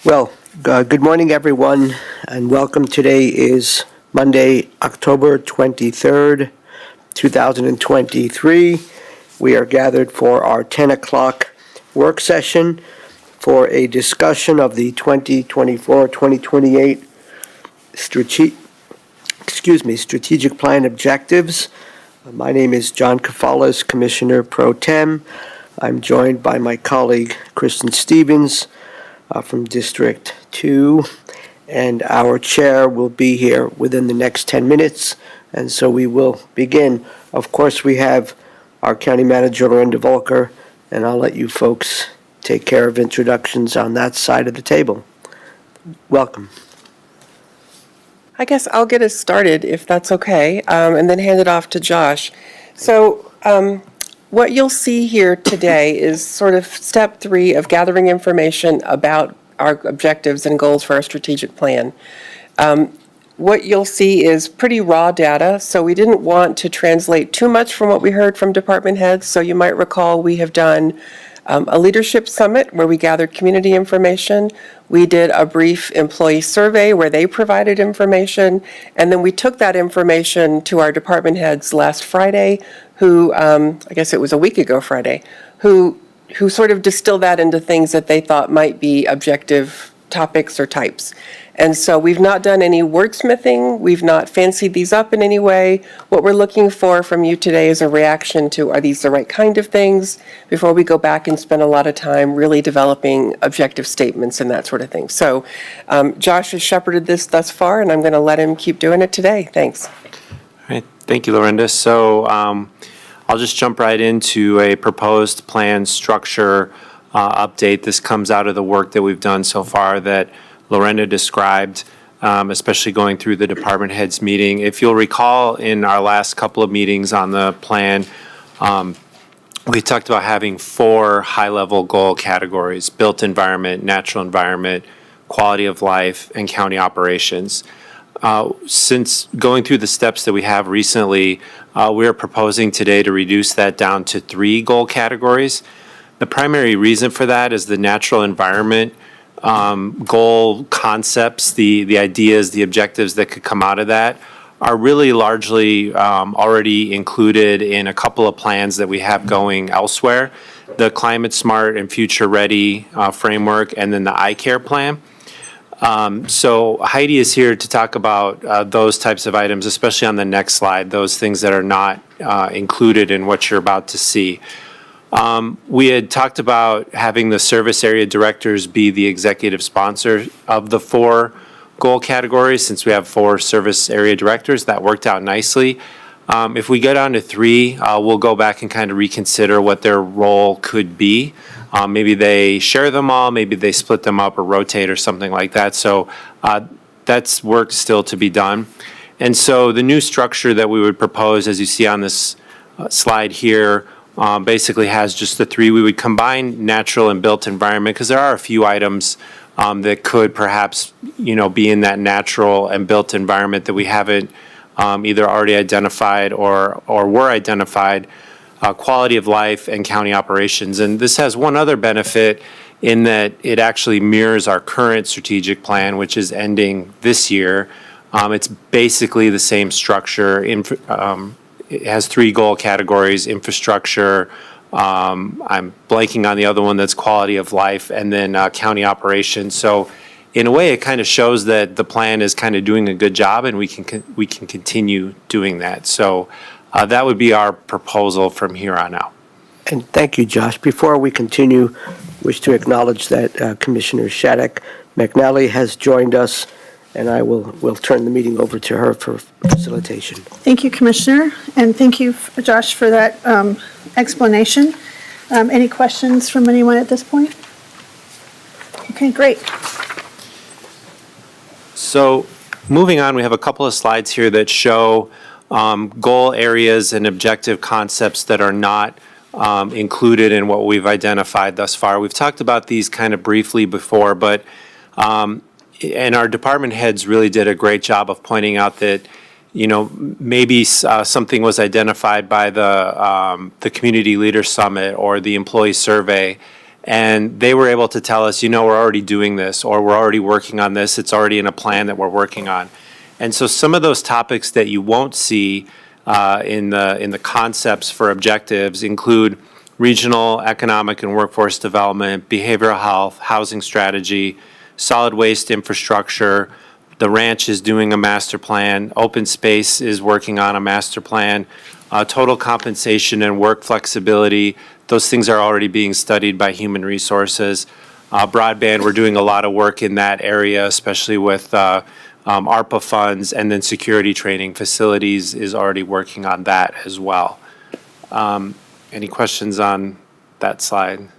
Well, good morning, everyone, and welcome. Today is Monday, October 23rd, 2023. We are gathered for our 10 o'clock work session for a discussion of the 2024-2028 strategic plan objectives. My name is John Kafalas, Commissioner Pro Tem. I'm joined by my colleague, Kristen Stevens, from District 2, and our chair will be here within the next 10 minutes, and so we will begin. Of course, we have our County Manager, Lorinda Volker, and I'll let you folks take care of introductions on that side of the table. Welcome. I guess I'll get us started, if that's okay, and then hand it off to Josh. So what you'll see here today is sort of step 3 of gathering information about our objectives and goals for our strategic plan. What you'll see is pretty raw data, so we didn't want to translate too much from what we heard from department heads. So you might recall we have done a leadership summit where we gathered community information. We did a brief employee survey where they provided information, and then we took that information to our department heads last Friday, who, I guess it was a week ago Friday, who sort of distilled that into things that they thought might be objective topics or types. And so we've not done any wordsmithing, we've not fancied these up in any way. What we're looking for from you today is a reaction to, are these the right kind of things, before we go back and spend a lot of time really developing objective statements and that sort of thing. So Josh has shepherded this thus far, and I'm going to let him keep doing it today. Thanks. All right, thank you, Lorinda. So I'll just jump right into a proposed plan structure update. This comes out of the work that we've done so far that Lorinda described, especially going through the department heads meeting. If you'll recall, in our last couple of meetings on the plan, we talked about having 4 high-level goal categories: built environment, natural environment, quality of life, and county operations. Since going through the steps that we have recently, we are proposing today to reduce that down to 3 goal categories. The primary reason for that is the natural environment goal concepts, the ideas, the objectives that could come out of that are really largely already included in a couple of plans that we have going elsewhere: the Climate Smart and Future Ready framework, and then the iCare plan. So Heidi is here to talk about those types of items, especially on the next slide, those things that are not included in what you're about to see. We had talked about having the service area directors be the executive sponsor of the 4 goal categories. Since we have 4 service area directors, that worked out nicely. If we go down to 3, we'll go back and kind of reconsider what their role could be. Maybe they share them all, maybe they split them up or rotate or something like that. So that's work still to be done. And so the new structure that we would propose, as you see on this slide here, basically has just the 3. We would combine natural and built environment because there are a few items that could perhaps, be in that natural and built environment that we haven't either already identified or were identified: quality of life and county operations. And this has one other benefit in that it actually mirrors our current strategic plan, which is ending this year. It's basically the same structure. It has 3 goal categories: infrastructure, I'm blanking on the other one that's quality of life, and then county operations. So in a way, it kind of shows that the plan is kind of doing a good job, and we can continue doing that. So that would be our proposal from here on out. And thank you, Josh. Before we continue, wish to acknowledge that Commissioner Shattuck McNally has joined us, and I will turn the meeting over to her for facilitation. Thank you, Commissioner, and thank you, Josh, for that explanation. Any questions from anyone at this point? Okay, great. So moving on, we have a couple of slides here that show goal areas and objective concepts that are not included in what we've identified thus far. We've talked about these kind of briefly before, but and our department heads really did a great job of pointing out that, maybe something was identified by the Community Leader Summit or the employee survey, And they were able to tell us, we're already doing this, or we're already working on this. It's already in a plan that we're working on. And so some of those topics that you won't see in the concepts for objectives include regional economic and workforce development, behavioral health, housing strategy, solid waste infrastructure. The ranch is doing a master plan. Open space is working on a master plan. Total compensation and work flexibility, those things are already being studied by human resources. Broadband, we're doing a lot of work in that area, especially with ARPA funds, and then security training facilities is already working on that as well. Any questions on that slide?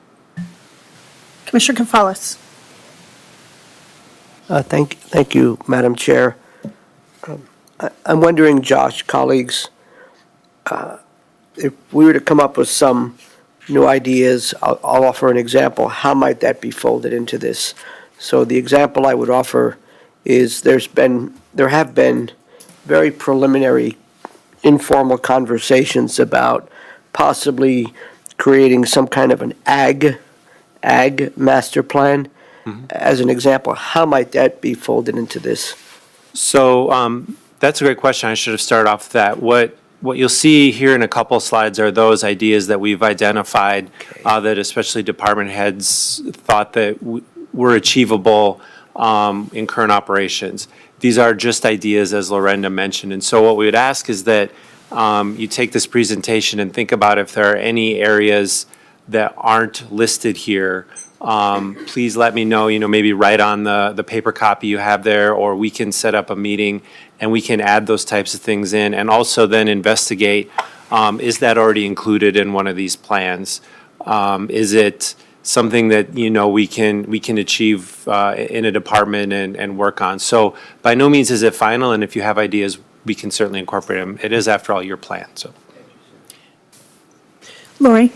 Commissioner Gonzalez. Thank you, Madam Chair. I'm wondering, Josh, colleagues, if we were to come up with some new ideas, I'll offer an example. How might that be folded into this? So the example I would offer is there have been very preliminary informal conversations about possibly creating some kind of an ag master plan. As an example, how might that be folded into this? So that's a great question. I should have started off with that. What you'll see here in a couple slides are those ideas that we've identified that especially department heads thought that were achievable in current operations. These are just ideas, as Lorenda mentioned. And so what we would ask is that you take this presentation and think about if there are any areas that aren't listed here. Please let me know, maybe write on the paper copy you have there, or we can set up a meeting and we can add those types of things in, and also then investigate, is that already included in one of these plans? Is it something that, we can achieve in a department and work on? So by no means is it final, and if you have ideas, we can certainly incorporate them. It is, after all, your plan, so. Lori.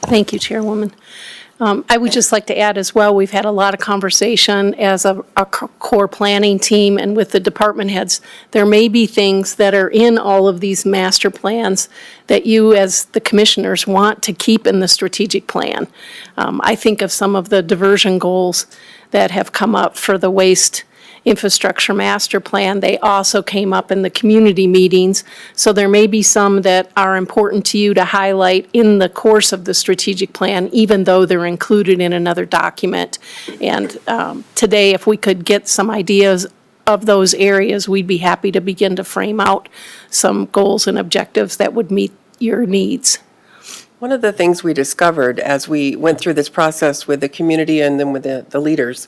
Thank you, Chairwoman. I would just like to add as well, we've had a lot of conversation as a core planning team and with the department heads. There may be things that are in all of these master plans that you as the commissioners want to keep in the strategic plan. I think of some of the diversion goals that have come up for the waste infrastructure master plan. They also came up in the community meetings. So there may be some that are important to you to highlight in the course of the strategic plan, even though they're included in another document. And today, if we could get some ideas of those areas, we'd be happy to begin to frame out some goals and objectives that would meet your needs. One of the things we discovered as we went through this process with the community and then with the leaders,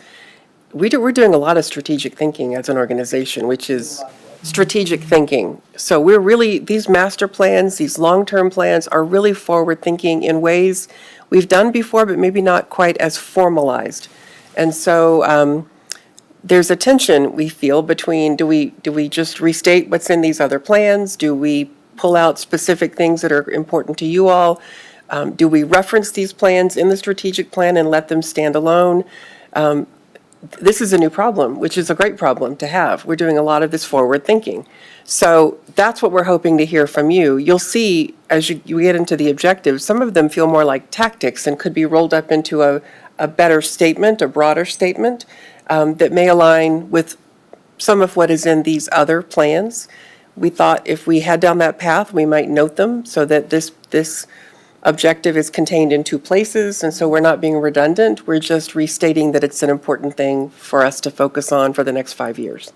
we're doing a lot of strategic thinking as an organization, which is strategic thinking. So we're really, these master plans, these long-term plans are really forward-thinking in ways we've done before, but maybe not quite as formalized. And so there's a tension, we feel, between do we just restate what's in these other plans? Do we pull out specific things that are important to you all? Do we reference these plans in the strategic plan and let them stand alone? This is a new problem, which is a great problem to have. We're doing a lot of this forward thinking. So that's what we're hoping to hear from you. You'll see as you get into the objectives, some of them feel more like tactics and could be rolled up into a better statement, a broader statement that may align with some of what is in these other plans. We thought if we head down that path, we might note them so that this objective is contained in two places, and so we're not being redundant. We're just restating that it's an important thing for us to focus on for the next 5 years.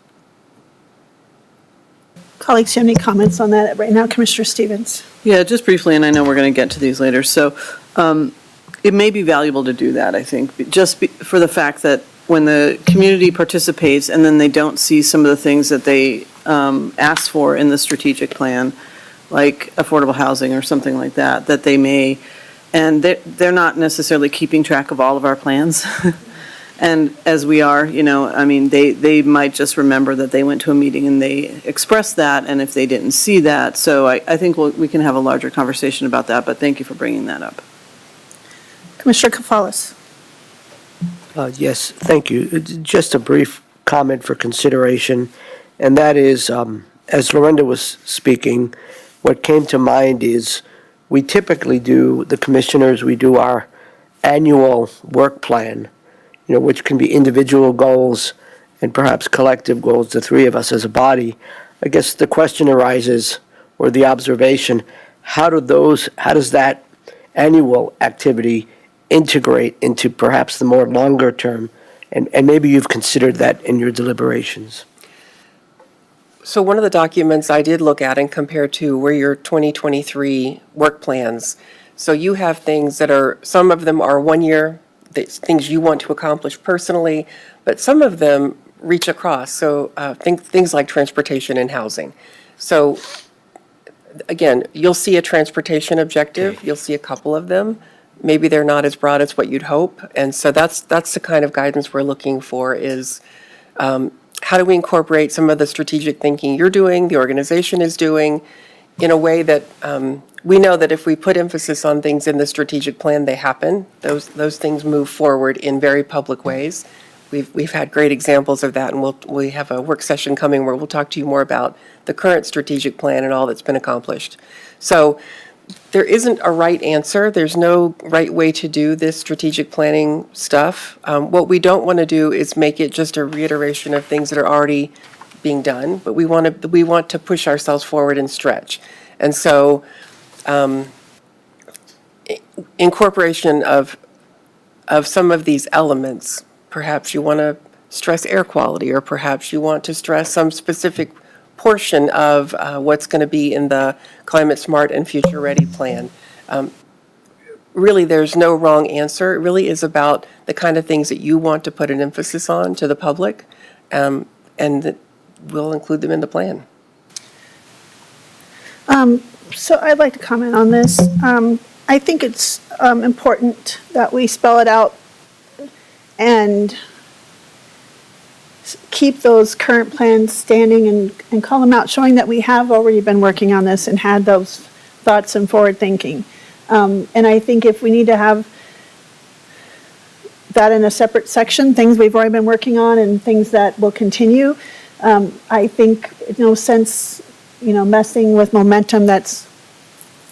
Colleagues, do you have any comments on that right now? Commissioner Stevens. Yeah, just briefly, and I know we're going to get to these later. So it may be valuable to do that, I think, for the fact that when the community participates and then they don't see some of the things that they asked for in the strategic plan, like affordable housing or something like that, that they may, and they're not necessarily keeping track of all of our plans. And as we are, they might just remember that they went to a meeting and they expressed that, and if they didn't see that. So I think we can have a larger conversation about that, but thank you for bringing that up. Commissioner Gonzalez. Yes, thank you. Just a brief comment for consideration, and that is, as Lorenda was speaking, what came to mind is we typically do, the commissioners, we do our annual work plan, which can be individual goals and perhaps collective goals, the three of us as a body, I guess the question arises, or the observation, how does that annual activity integrate into perhaps the more longer term? And maybe you've considered that in your deliberations. So one of the documents I did look at and compare to were your 2023 work plans. So you have things that are, some of them are 1 year, things you want to accomplish personally, but some of them reach across. So things like transportation and housing. So again, you'll see a transportation objective, you'll see a couple of them. Maybe they're not as broad as what you'd hope. And so that's the kind of guidance we're looking for is how do we incorporate some of the strategic thinking you're doing, the organization is doing, in a way that we know that if we put emphasis on things in the strategic plan, they happen. Those things move forward in very public ways. We've had great examples of that, and we have a work session coming where we'll talk to you more about the current strategic plan and all that's been accomplished. So there isn't a right answer. There's no right way to do this strategic planning stuff. What we don't want to do is make it just a reiteration of things that are already being done, but we want to push ourselves forward and stretch. And so incorporation of some of these elements, perhaps you want to stress air quality, or perhaps you want to stress some specific portion of what's going to be in the Climate Smart and Future Ready plan. Really, there's no wrong answer. It really is about the kind of things that you want to put an emphasis on to the public, and that we'll include them in the plan. So I'd like to comment on this. I think it's important that we spell it out and keep those current plans standing and call them out, showing that we have already been working on this and had those thoughts and forward thinking. And I think if we need to have that in a separate section, things we've already been working on and things that will continue, I think no sense, messing with momentum that's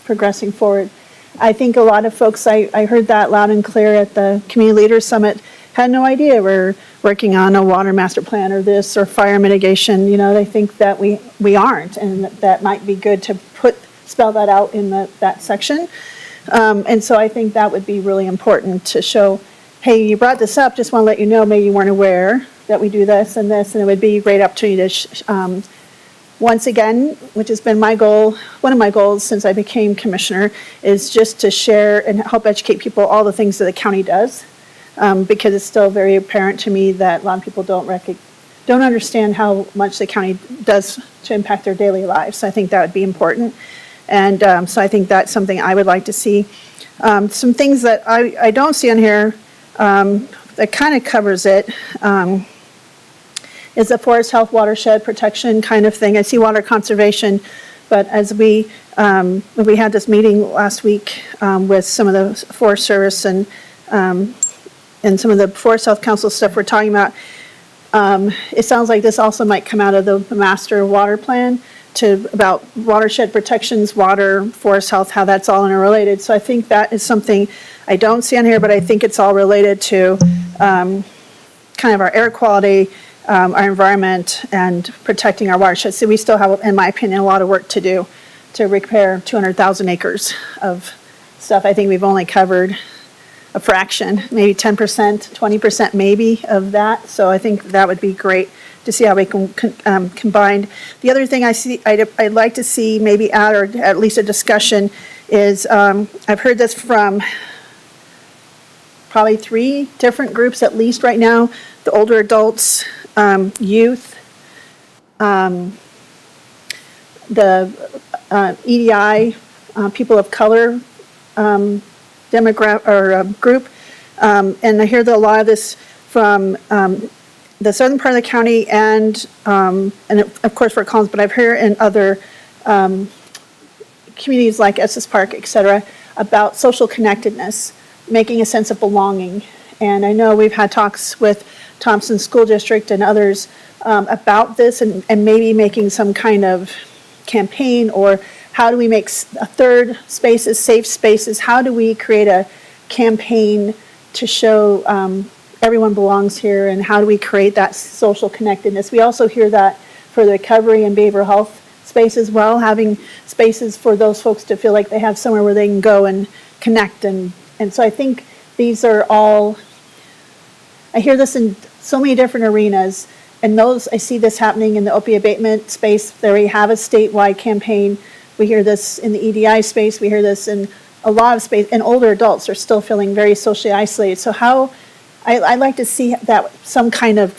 progressing forward. I think a lot of folks, I heard that loud and clear at the Community Leaders Summit, had no idea we're working on a water master plan or this or fire mitigation. They think that we aren't, and that might be good to spell that out in that section. And so I think that would be really important to show, hey, you brought this up, just want to let you know, maybe you weren't aware that we do this, and it would be a great opportunity to, once again, which has been my goal, one of my goals since I became commissioner, is just to share and help educate people all the things that the county does. Because it's still very apparent to me that a lot of people don't understand how much the county does to impact their daily lives. So I think that would be important. And so I think that's something I would like to see. Some things that I don't see on here that kind of covers it is the forest health watershed protection kind of thing. I see water conservation, but as we had this meeting last week with some of the Forest Service and some of the Forest Health Council stuff we're talking about, it sounds like this also might come out of the master water plan about watershed protections, water, forest health, how that's all interrelated. So I think that is something I don't see on here, but I think it's all related to kind of our air quality, our environment, and protecting our watershed. So we still have, in my opinion, a lot of work to do to repair 200,000 acres of stuff. I think we've only covered a fraction, maybe 10%, 20% maybe of that. So I think that would be great to see how we can combine. The other thing I'd like to see maybe add, or at least a discussion, is I've heard this from probably 3 different groups at least right now: the older adults, youth, the EDI, people of color demographic or group, and I hear a lot of this from the southern part of the county and of course Fort Collins, but I've heard in other communities like Estes Park, et cetera, about social connectedness, making a sense of belonging. And I know we've had talks with Thompson School District and others about this, and maybe making some kind of campaign, or how do we make a third spaces, safe spaces? How do we create a campaign to show everyone belongs here and how do we create that social connectedness. We also hear that for the recovery and behavioral health space as well, having spaces for those folks to feel like they have somewhere where they can go and connect. And so I think these are all, I hear this in so many different arenas, and those, I see this happening in the opioid abatement space. There we have a statewide campaign. We hear this in the EDI space. We hear this in a lot of space, and older adults are still feeling very socially isolated. So how, I'd like to see that some kind of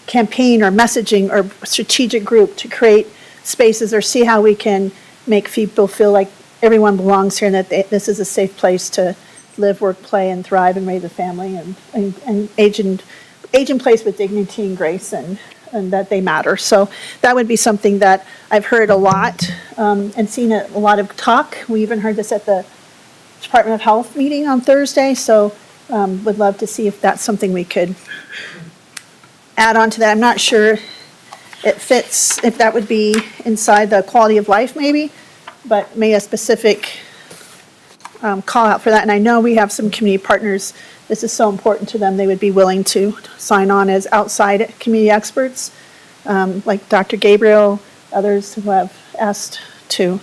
campaign or messaging or strategic group to create spaces or see how we can make people feel like everyone belongs here and that this is a safe place to live, work, play, and thrive and raise a family and age in place with dignity and grace and that they matter. So that would be something that I've heard a lot and seen a lot of talk. We even heard this at the Department of Health meeting on Thursday. So would love to see if that's something we could add on to that. I'm not sure it fits, if that would be inside the quality of life maybe, but maybe a specific call out for that. And I know we have some community partners. This is so important to them. They would be willing to sign on as outside community experts, like Dr. Gabriel, others who have asked to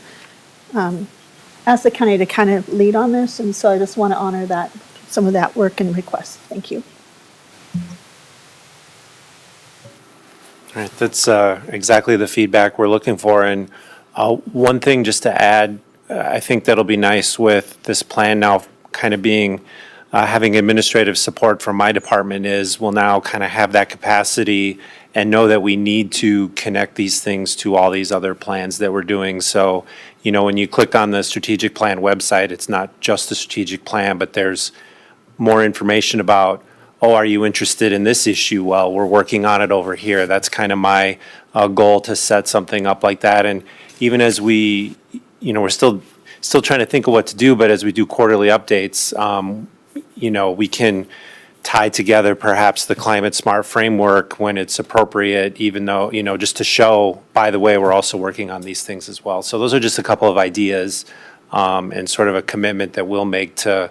ask the county to kind of lead on this. And so I just want to honor that, some of that work and requests. Thank you. All right, that's exactly the feedback we're looking for. And one thing just to add, I think that'll be nice with this plan now kind of being, having administrative support from my department is we'll now kind of have that capacity and know that we need to connect these things to all these other plans that we're doing. So, you know, when you click on the strategic plan website, it's not just the strategic plan, but there's more information about, oh, are you interested in this issue? Well, we're working on it over here. That's kind of my goal, to set something up like that. And even as we, you know, we're still trying to think of what to do, but as we do quarterly updates, you know, we can tie together perhaps the climate smart framework when it's appropriate, even though, you know, just to show, by the way, we're also working on these things as well. So those are just a couple of ideas and sort of a commitment that we'll make to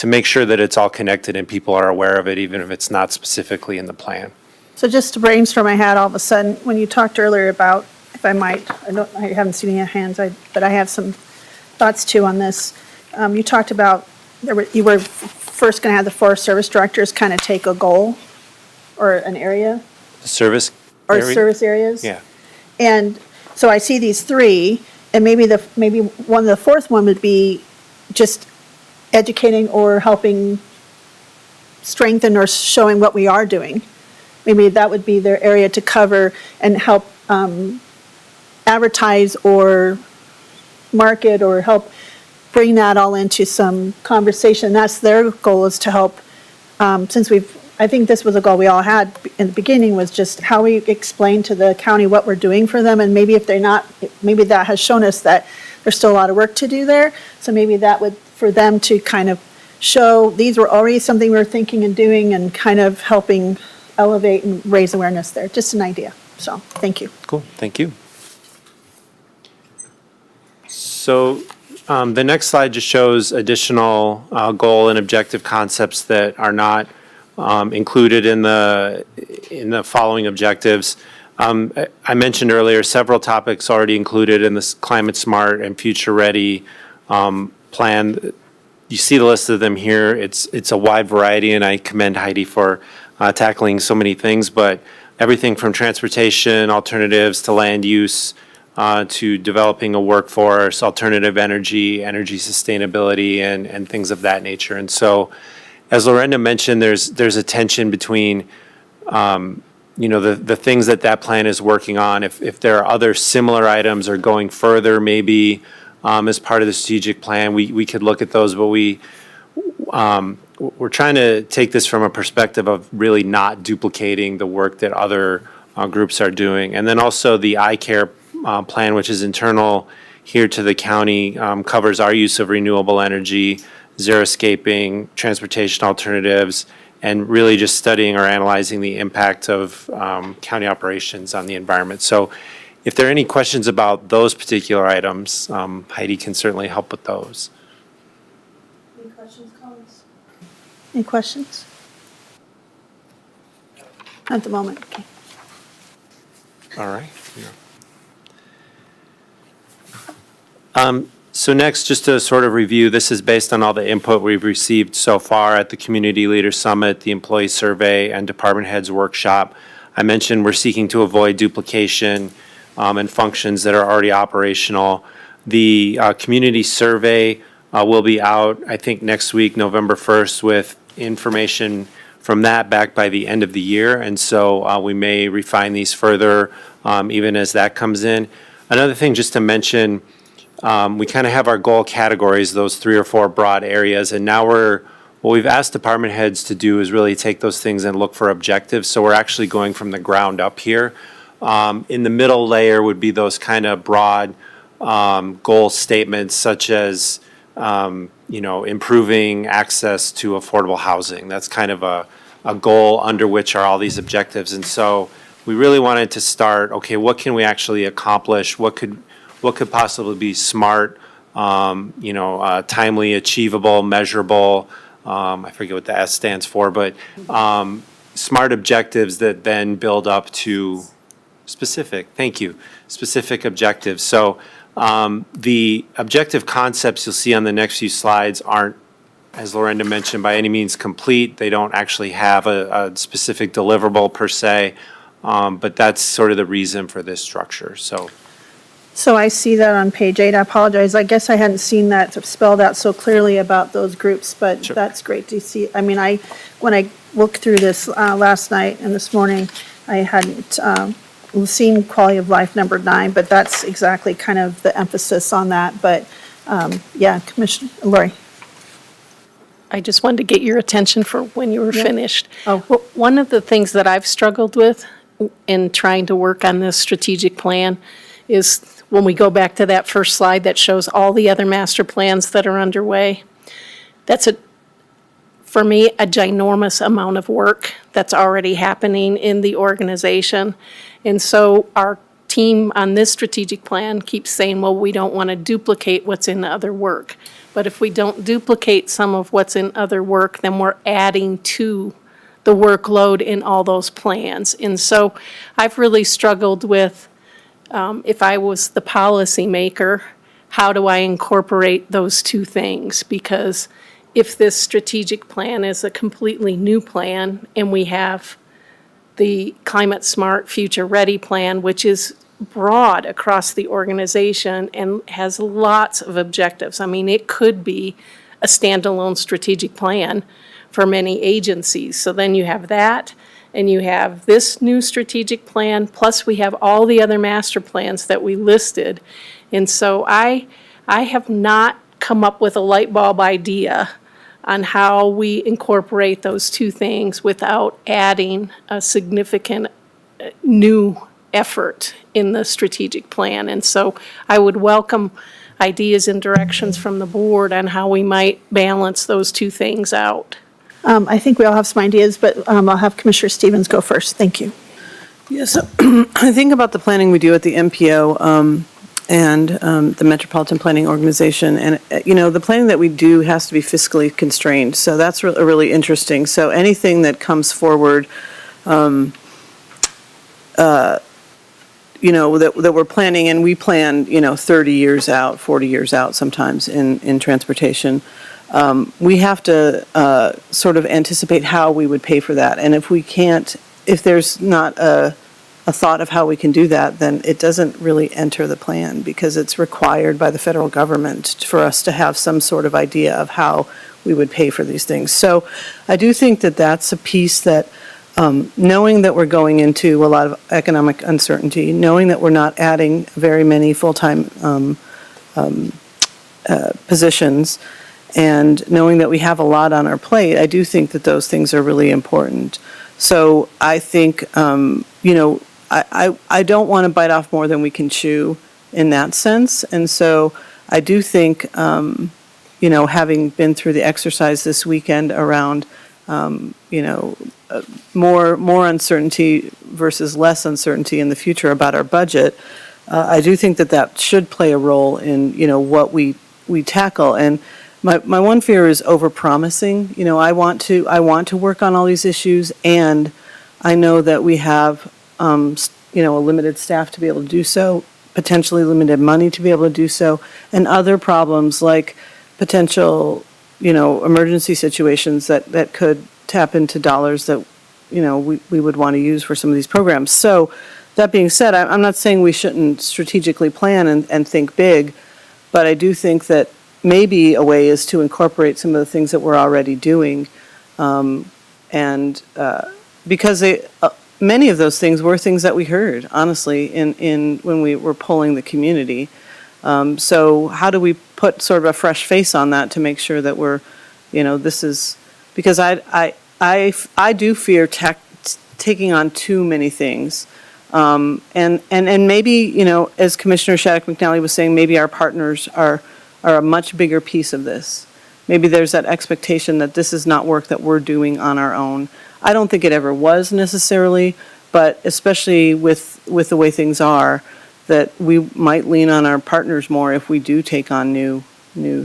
make sure that it's all connected and people are aware of it, even if it's not specifically in the plan. So just to brainstorm, I had all of a sudden, when you talked earlier about, if I might, I haven't seen any hands, but I have some thoughts too on this. You talked about, you were first going to have the Forest Service directors kind of take a goal or an area. Service Or area? service areas. Yeah. And so I see these three, and maybe one of the fourth one would be just educating or helping strengthen or showing what we are doing. Maybe that would be their area to cover and help advertise or market or help bring that all into some conversation. That's their goal, is to help, since I think this was a goal we all had in the beginning, was just how we explain to the county what we're doing for them. And maybe if they're not, maybe that has shown us that there's still a lot of work to do there. So maybe that would, for them to kind of show, these were already something we were thinking and doing and kind of helping elevate and raise awareness there. Just an idea. So, thank you. Cool, thank you. So the next slide just shows additional goal and objective concepts that are not included in the following objectives. I mentioned earlier several topics already included in this Climate Smart and Future Ready plan. You see the list of them here. It's a wide variety, and I commend Heidi for tackling so many things, but everything from transportation alternatives to land use, to developing a workforce, alternative energy sustainability, and things of that nature. And so, as Lorenda mentioned, there's a tension between, you know, the things that plan is working on. If there are other similar items or going further, maybe as part of the strategic plan, we could look at those. But we're trying to take this from a perspective of really not duplicating the work that other groups are doing. And then also the iCare plan, which is internal here to the county, covers our use of renewable energy, xeriscaping, transportation alternatives, and really just studying or analyzing the impact of county operations on the environment. So if there are any questions about those particular items, Heidi can certainly help with those. Any questions, comments? Any questions? At the moment, okay. All right. So next, just to sort of review, this is based on all the input we've received so far at the Community Leaders Summit, the Employee Survey, and Department Heads Workshop. I mentioned we're seeking to avoid duplication and functions that are already operational. The Community Survey will be out, I think, next week, November 1st, with information from that back by the end of the year. And so we may refine these further even as that comes in. Another thing just to mention, we kind of have our goal categories, those 3 or 4 broad areas, and now what we've asked department heads to do is really take those things and look for objectives. So we're actually going from the ground up here. In the middle layer would be those kind of broad goal statements such as, improving access to affordable housing. That's kind of a goal under which are all these objectives. And so we really wanted to start, okay, what can we actually accomplish? What could possibly be smart, timely, achievable, measurable, I forget what the S stands for, but smart objectives that then build up to specific objectives. So the objective concepts you'll see on the next few slides aren't, as Lorinda mentioned, by any means complete. They don't actually have a specific deliverable per se, but that's sort of the reason for this structure, so. So I see that on page 8. I apologize. I guess I hadn't seen that spelled out so clearly about those groups, but Sure. that's great to see. I mean, when I looked through this last night and this morning, I hadn't seen quality of life number 9, but that's exactly kind of the emphasis on that. But yeah, Commissioner Lori. I just wanted to get your attention for when you were Yeah. finished. Oh. Well, one of the things that I've struggled with in trying to work on this strategic plan is when we go back to that first slide that shows all the other master plans that are underway. That's for me, a ginormous amount of work that's already happening in the organization. And so our team on this strategic plan keeps saying, well, we don't want to duplicate what's in the other work. But if we don't duplicate some of what's in other work, then we're adding to the workload in all those plans. And so I've really struggled with, if I was the policymaker, how do I incorporate those two things? Because if this strategic plan is a completely new plan and we have the Climate Smart Future Ready plan, which is broad across the organization and has lots of objectives. I mean, it could be a standalone strategic plan for many agencies. So then you have that, and you have this new strategic plan, plus we have all the other master plans that we listed. And so I have not come up with a light bulb idea on how we incorporate those two things without adding a significant new effort in the strategic plan. And so I would welcome ideas and directions from the board on how we might balance those two things out. I think we all have some ideas, but I'll have Commissioner Stevens go first. Thank you. Yes, I think about the planning we do at the MPO and the Metropolitan Planning Organization, and, the planning that we do has to be fiscally constrained, so that's really interesting. So anything that comes forward, that we're planning, and we plan, 30 years out, 40 years out sometimes in transportation, we have to sort of anticipate how we would pay for that. And if there's not a thought of how we can do that, then it doesn't really enter the plan, because it's required by the federal government for us to have some sort of idea of how we would pay for these things. So I do think that that's a piece that, knowing that we're going into a lot of economic uncertainty, knowing that we're not adding very many full-time positions, and knowing that we have a lot on our plate, I do think that those things are really important. So I think, I don't want to bite off more than we can chew in that sense. And so I do think, having been through the exercise this weekend around, more uncertainty versus less uncertainty in the future about our budget, I do think that should play a role in, what we tackle. And My one fear is overpromising. You know, I want to work on all these issues, and I know that we have, you know, a limited staff to be able to do so, potentially limited money to be able to do so, and other problems like potential, you know, emergency situations that could tap into dollars that, you know, we would want to use for some of these programs. So that being said, I'm not saying we shouldn't strategically plan and think big, but I do think that maybe a way is to incorporate some of the things that we're already doing. Because many of those things were things that we heard, honestly, in when we were polling the community. So how do we put sort of a fresh face on that to make sure that we're, you know, this is, because I do fear taking on too many things. And maybe, you know, as Commissioner Shattuck McNally was saying, maybe our partners are a much bigger piece of this. Maybe there's that expectation that this is not work that we're doing on our own. I don't think it ever was necessarily, but especially with the way things are, that we might lean on our partners more if we do take on new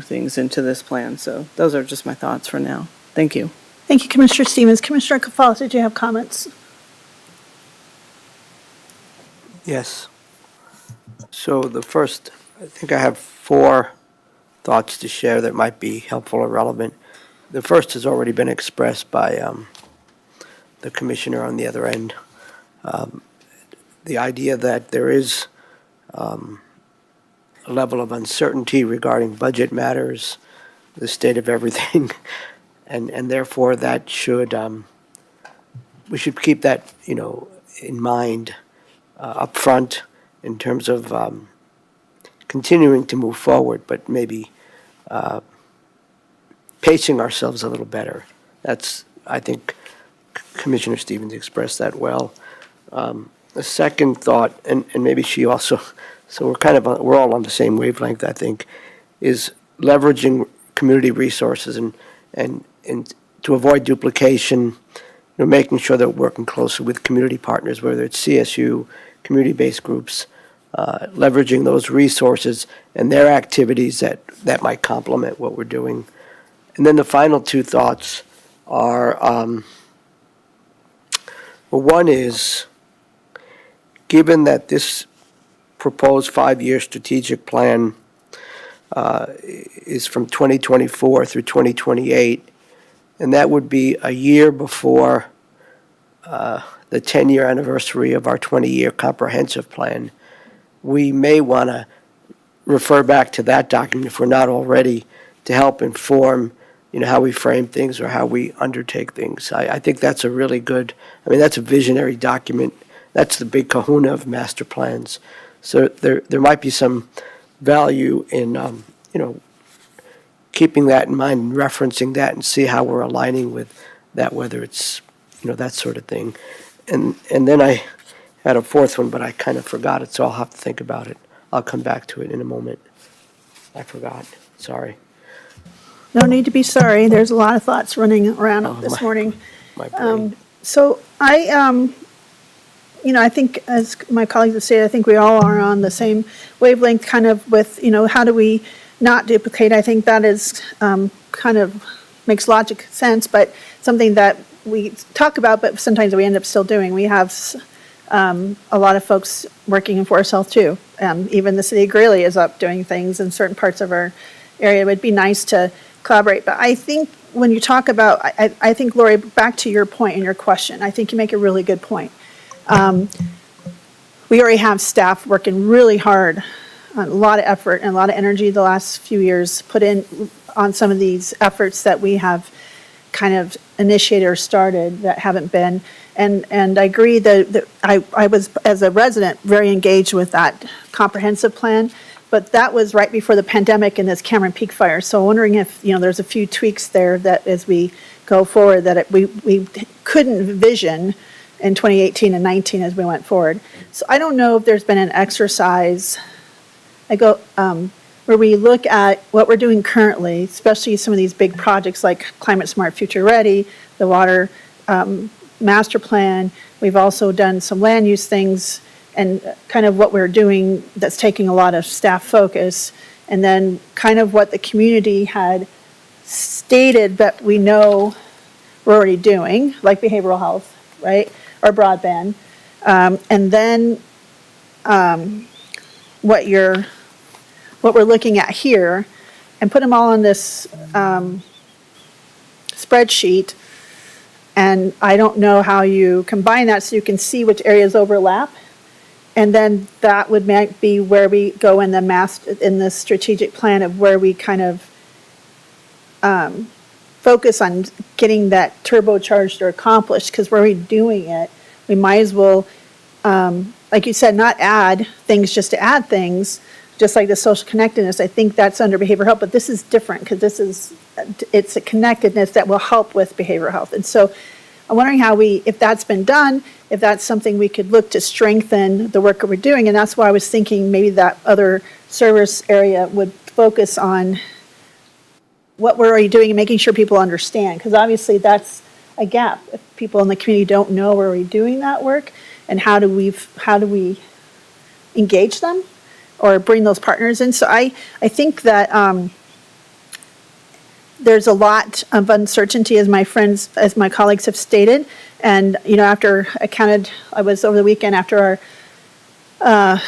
things into this plan. So those are just my thoughts for now. Thank you. Thank you, Commissioner Stevens. Commissioner Cafalas, did you have comments? Yes. So the first, I think I have 4 thoughts to share that might be helpful or relevant. The first has already been expressed by the commissioner on the other end. The idea that there is a level of uncertainty regarding budget matters, the state of everything, and therefore that should, we should keep that, you know, in mind up front in terms of continuing to move forward, but maybe pacing ourselves a little better. That's, I think, Commissioner Stevens expressed that well. The second thought, and maybe she also, so we're all on the same wavelength, I think, is leveraging community resources and to avoid duplication, you know, making sure that we're working closely with community partners, whether it's CSU, community-based groups, leveraging those resources and their activities that might complement what we're doing. And then the final 2 thoughts are, well, one is, given that this proposed 5-year strategic plan is from 2024 through 2028, and that would be a year before the 10-year anniversary of our 20-year comprehensive plan, we may want to refer back to that document, if we're not already, to help inform, you know, how we frame things or how we undertake things. I think that's a really good, I mean, that's a visionary document. That's the big kahuna of master plans. So there might be some value in, you know, keeping that in mind and referencing that and see how we're aligning with that, whether it's, you know, that sort of thing. And then I had a 4th one, but I kind of forgot it, so I'll have to think about it. I'll come back to it in a moment. I forgot. Sorry. No need to be sorry. There's a lot of thoughts running around this morning. My brain. So you know, I think as my colleagues have said, I think we all are on the same wavelength kind of with, you know, how do we not duplicate? I think that is kind of makes logic sense, but something that we talk about, but sometimes we end up still doing. We have a lot of folks working for ourselves too. Even the city of Greeley is up doing things in certain parts of our area. It would be nice to collaborate. But I think when you talk about, I think, Lori, back to your point and your question, I think you make a really good point. We already have staff working really hard, a lot of effort and a lot of energy the last few years put in on some of these efforts that we have kind of initiated or started that haven't been. And I agree that I was, as a resident, very engaged with that comprehensive plan, but that was right before the pandemic and this Cameron Peak fire. So wondering if, you know, there's a few tweaks there that as we go forward that we couldn't envision in 2018 and 19 as we went forward. So I don't know if there's been an exercise where we look at what we're doing currently, especially some of these big projects like Climate Smart Future Ready, the water master plan. We've also done some land use things and kind of what we're doing that's taking a lot of staff focus. And then kind of what the community had stated that we know we're already doing, like behavioral health, right, or broadband. And then what we're looking at here, and put them all on this spreadsheet. And I don't know how you combine that so you can see which areas overlap. And then that would be where we go in the strategic plan of where we kind of focus on getting that turbocharged or accomplished, because we're already doing it. We might as well, like you said, not add things just to add things, just like the social connectedness. I think that's under behavioral health, but this is different because it's a connectedness that will help with behavioral health. And so I'm wondering if that's been done, if that's something we could look to strengthen the work that we're doing. And that's why I was thinking maybe that other service area would focus on what we're already doing and making sure people understand. Because obviously that's a gap. If people in the community don't know we're already doing that work, and how do we engage them or bring those partners in? So I think that there's a lot of uncertainty, as my colleagues have stated. And, after I was over the weekend after our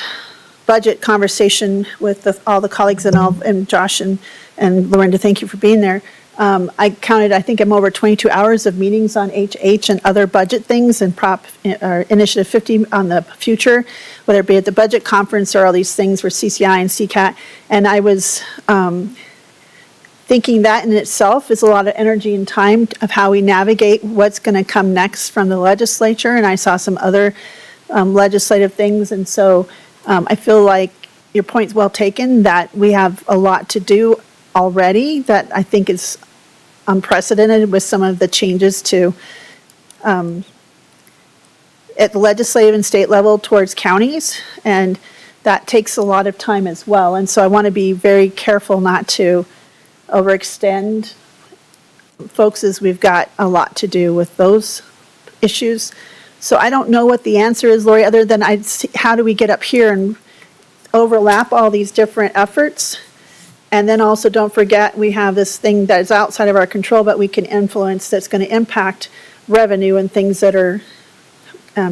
budget conversation with all the colleagues and Josh and Lorinda, thank you for being there. I counted, I think I'm over 22 hours of meetings on HH and other budget things and Initiative 50 on the future, whether it be at the budget conference or all these things for CCI and CCAT. And I was thinking that in itself is a lot of energy and time of how we navigate what's going to come next from the legislature. And I saw some other legislative things. And so I feel like your point's well taken, that we have a lot to do already that I think is unprecedented with some of the changes to at the legislative and state level towards counties. And that takes a lot of time as well. And so I want to be very careful not to overextend folks, as we've got a lot to do with those issues. So I don't know what the answer is, Lori, other than how do we get up here and overlap all these different efforts? And then also don't forget, we have this thing that is outside of our control, but we can influence, that's going to impact revenue and things that are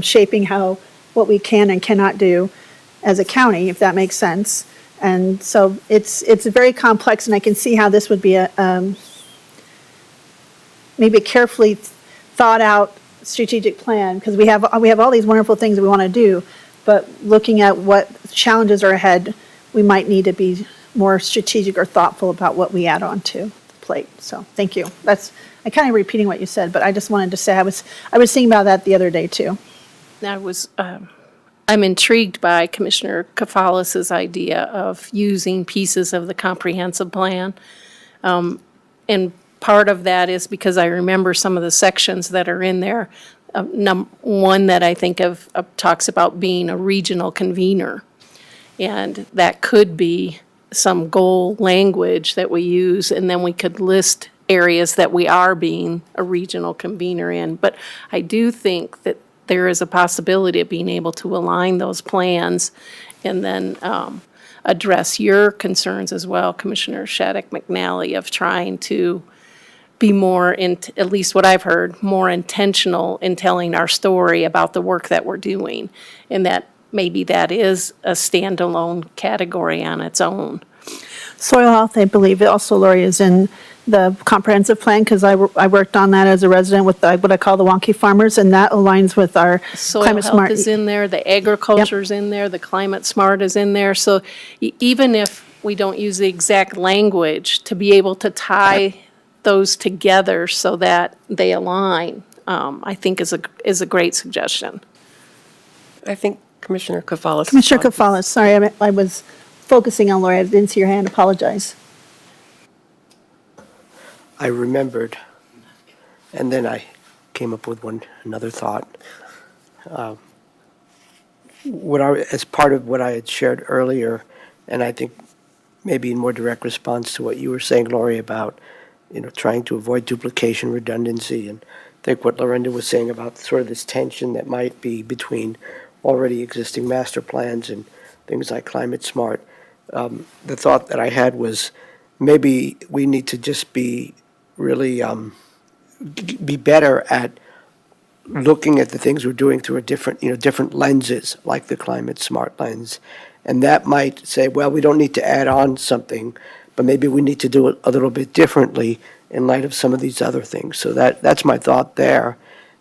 shaping what we can and cannot do as a county, if that makes sense. And so it's very complex, and I can see how this would be maybe a carefully thought out strategic plan, because we have all these wonderful things that we want to do, but looking at what challenges are ahead, we might need to be more strategic or thoughtful about what we add on to the plate. So thank you. I'm kind of repeating what you said, but I just wanted to say I was thinking about that the other day too. I'm intrigued by Commissioner Kafalis's idea of using pieces of the comprehensive plan. And part of that is because I remember some of the sections that are in there. One that I think of talks about being a regional convener. And that could be some goal language that we use, and then we could list areas that we are being a regional convener in. But I do think that there is a possibility of being able to align those plans and then address your concerns as well, Commissioner Shattuck McNally, of trying to be more, at least what I've heard, more intentional in telling our story about the work that we're doing, and that maybe that is a standalone category on its own. Soil health, I believe, also, Lori, is in the comprehensive plan, because I worked on that as a resident with what I call the wonky farmers, and that aligns with our Soil climate health smart. is in there, the agriculture's in there, the climate smart is in there. So even if we don't use the exact language, to be able to tie those together so that they align, I think is a great suggestion. I think Commissioner Kafalis. Commissioner Kafalis, sorry, I was focusing on Lori. I didn't see your hand. Apologize. I remembered, and then I came up with another thought. As part of what I had shared earlier, and I think maybe in more direct response to what you were saying, Lori, about trying to avoid duplication, redundancy, and I think what Lorinda was saying about sort of this tension that might be between already existing master plans and things like climate smart. The thought that I had was maybe we need to just be really be better at looking at the things we're doing through a different lenses, like the climate smart lens. And that might say, well, we don't need to add on something, but maybe we need to do it a little bit differently in light of some of these other things. So that's my thought there.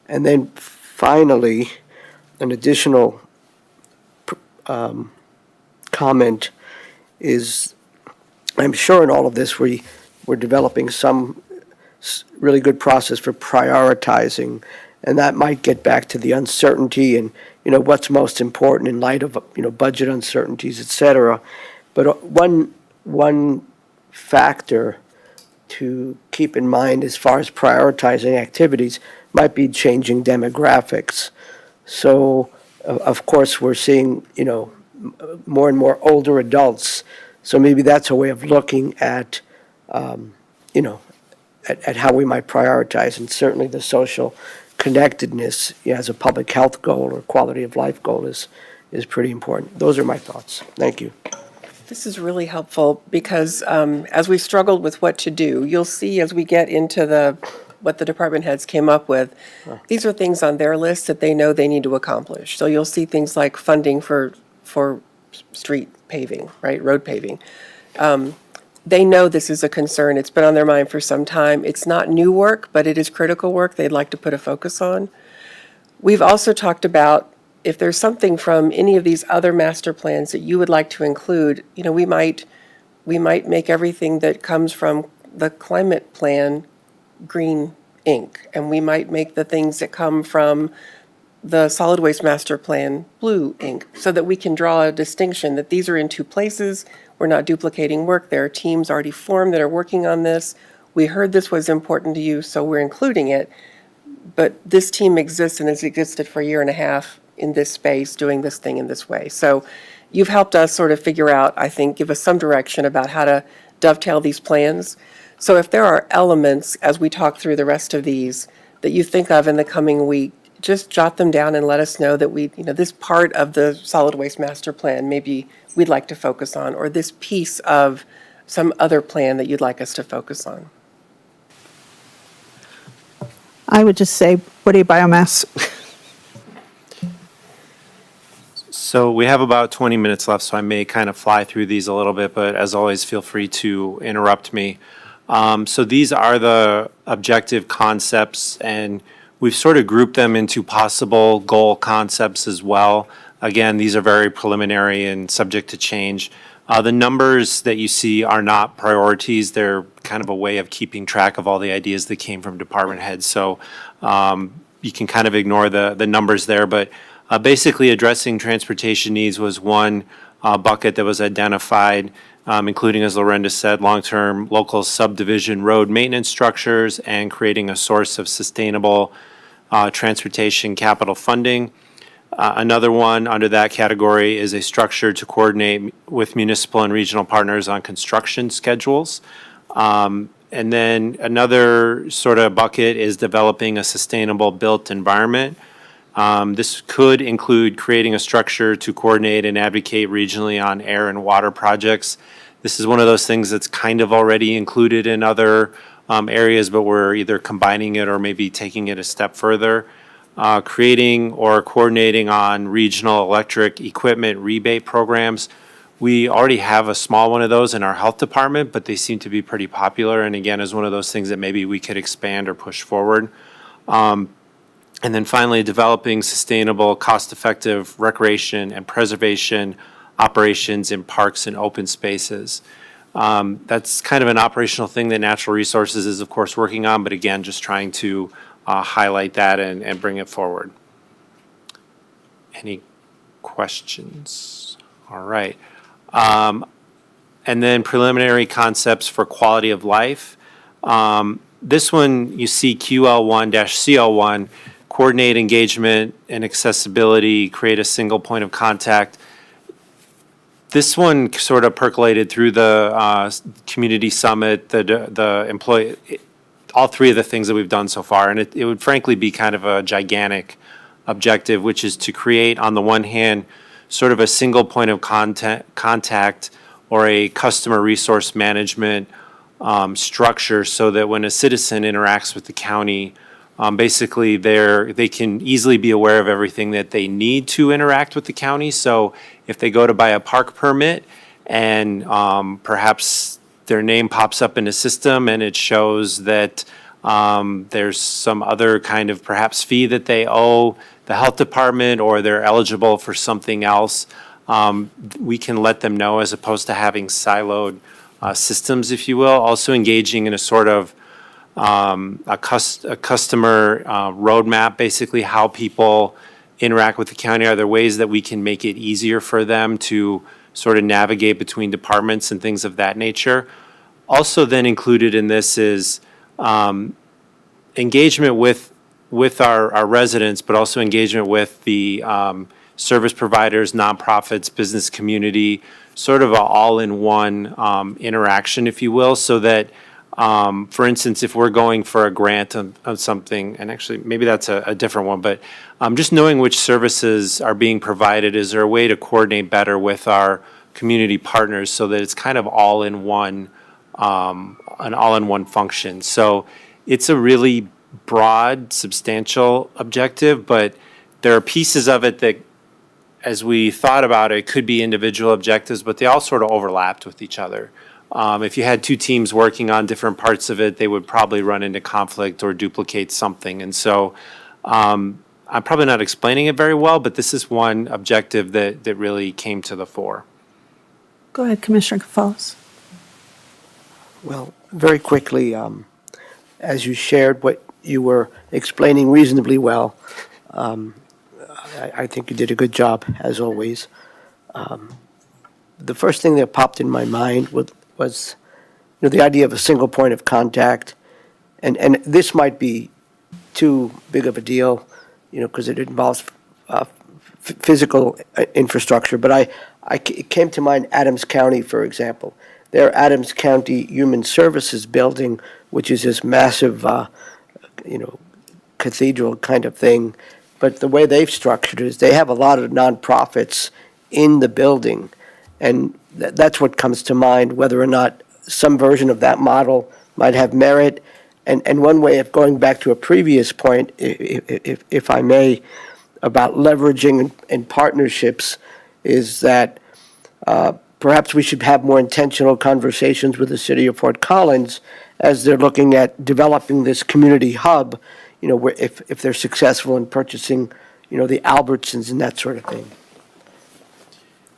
And then finally, an additional comment is, I'm sure in all of this, we're developing some really good process for prioritizing, and that might get back to the uncertainty and, what's most important in light of, budget uncertainties, et cetera. But one factor to keep in mind as far as prioritizing activities might be changing demographics. So, of course, we're seeing, more and more older adults. So maybe that's a way of looking at, at how we might prioritize, and certainly the social connectedness as a public health goal or quality of life goal is pretty important. Those are my thoughts. Thank you. This is really helpful because as we struggled with what to do, you'll see as we get into what the department heads came up with, these are things on their list that they know they need to accomplish. So you'll see things like funding for street paving, right, road paving. They know this is a concern. It's been on their mind for some time. It's not new work, but it is critical work they'd like to put a focus on. We've also talked about if there's something from any of these other master plans that you would like to include, we might make everything that comes from the climate plan green ink, and we might make the things that come from the solid waste master plan blue ink, so that we can draw a distinction that these are in two places. We're not duplicating work. There are teams already formed that are working on this. We heard this was important to you, so we're including it. But this team exists and has existed for a year and a half in this space, doing this thing in this way. So you've helped us sort of figure out, I think, give us some direction about how to dovetail these plans. So if there are elements, as we talk through the rest of these, that you think of in the coming week, just jot them down and let us know that this part of the solid waste master plan, maybe we'd like to focus on, or this piece of some other plan that you'd like us to focus on. I would just say woody biomass. So we have about 20 minutes left, so I may kind of fly through these a little bit, but as always, feel free to interrupt me. So these are the objective concepts, and we've sort of grouped them into possible goal concepts as well. Again, these are very preliminary and subject to change. The numbers that you see are not priorities. They're kind of a way of keeping track of all the ideas that came from department heads. So you can kind of ignore the numbers there, but basically addressing transportation needs was one bucket that was identified, including, as Lorenda said, long-term local subdivision road maintenance structures and creating a source of sustainable transportation capital funding. Another one under that category is a structure to coordinate with municipal and regional partners on construction schedules. And then another sort of bucket is developing a sustainable built environment. This could include creating a structure to coordinate and advocate regionally on air and water projects. This is one of those things that's kind of already included in other areas, but we're either combining it or maybe taking it a step further. Creating or coordinating on regional electric equipment rebate programs. We already have a small one of those in our health department, but they seem to be pretty popular, and again, is one of those things that maybe we could expand or push forward. And then finally, developing sustainable, cost-effective recreation and preservation operations in parks and open spaces. That's kind of an operational thing that Natural Resources is, of course, working on, but again, just trying to highlight that and bring it forward. Any questions? All right. And then preliminary concepts for quality of life. This one, you see QL1-CL1, coordinate engagement and accessibility, create a single point of contact. This one sort of percolated through the community summit, the employee, all three of the things that we've done so far. And it would frankly be kind of a gigantic objective, which is to create, on the one hand, sort of a single point of contact or a customer resource management structure so that when a citizen interacts with the county, basically they can easily be aware of everything that they need to interact with the county. So if they go to buy a park permit and perhaps their name pops up in a system and it shows that there's some other kind of perhaps fee that they owe the health department, or they're eligible for something else, we can let them know, as opposed to having siloed systems, if you will. Also engaging in a sort of a customer roadmap, basically how people interact with the county. Are there ways that we can make it easier for them to sort of navigate between departments and things of that nature? Also then included in this is engagement with our residents, but also engagement with the service providers, nonprofits, business community, sort of an all-in-one interaction, if you will, so that, for instance, if we're going for a grant on something, and actually maybe that's a different one, but just knowing which services are being provided, is there a way to coordinate better with our community partners so that it's kind of all-in-one, an all-in-one function? So it's a really broad, substantial objective, but there are pieces of it that, as we thought about it, could be individual objectives, but they all sort of overlapped with each other. If you had two teams working on different parts of it, they would probably run into conflict or duplicate something. And so I'm probably not explaining it very well, but this is one objective that really came to the fore. Go ahead, Commissioner Gonzalez. Well, very quickly, as you shared what you were explaining reasonably well, I think you did a good job, as always. The first thing that popped in my mind was the idea of a single point of contact. And this might be too big of a deal, because it involves physical infrastructure. But it came to mind Adams County, for example. Their Adams County Human Services Building, which is this massive, cathedral kind of thing. But the way they've structured it is they have a lot of nonprofits in the building. And that's what comes to mind, whether or not some version of that model might have merit. And one way of going back to a previous point, if I may, about leveraging and partnerships, is that perhaps we should have more intentional conversations with the city of Fort Collins as they're looking at developing this community hub, where if they're successful in purchasing, the Albertsons and that sort of thing.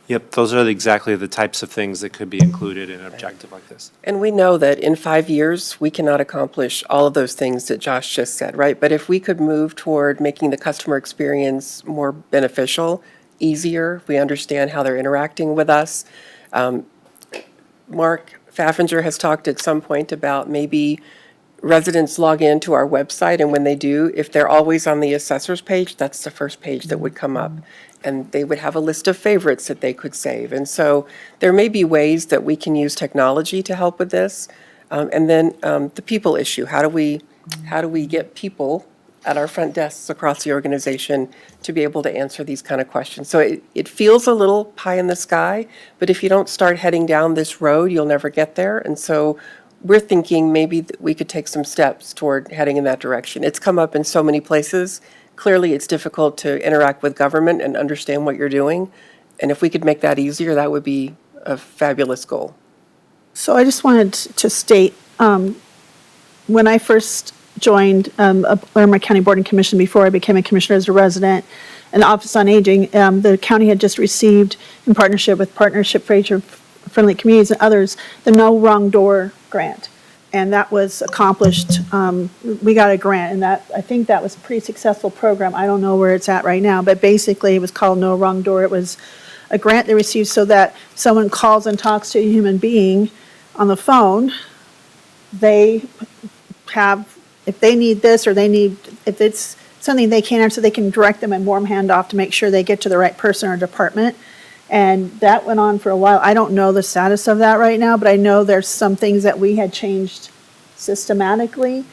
Yep, those are exactly the types of things that could be included in an objective like this. And we know that in 5 years, we cannot accomplish all of those things that Josh just said, right? But if we could move toward making the customer experience more beneficial, easier, if we understand how they're interacting with us. Mark Pfaffinger has talked at some point about maybe residents log in to our website, and when they do, if they're always on the assessor's page, that's the first page that would come up. And they would have a list of favorites that they could save. And so there may be ways that we can use technology to help with this. And then the people issue, how do we get people at our front desks across the organization to be able to answer these kind of questions? So it feels a little pie in the sky, but if you don't start heading down this road, you'll never get there. And so we're thinking maybe that we could take some steps toward heading in that direction. It's come up in so many places. Clearly, it's difficult to interact with government and understand what you're doing. And if we could make that easier, that would be a fabulous goal. So I just wanted to state, when I first joined Larimer County Board and Commission before I became a commissioner as a resident, and the Office on Aging, the county had just received, in partnership with Partnership for Age Friendly Communities and others, the No Wrong Door grant. And that was accomplished, we got a grant, and I think that was a pretty successful program. I don't know where it's at right now, but basically it was called No Wrong Door. It was a grant they received so that someone calls and talks to a human being on the phone, they have, if they need this or if it's something they can't answer, they can direct them and warm hand off to make sure they get to the right person or department. And that went on for a while. I don't know the status of that right now, but I know there's some things that we had changed systematically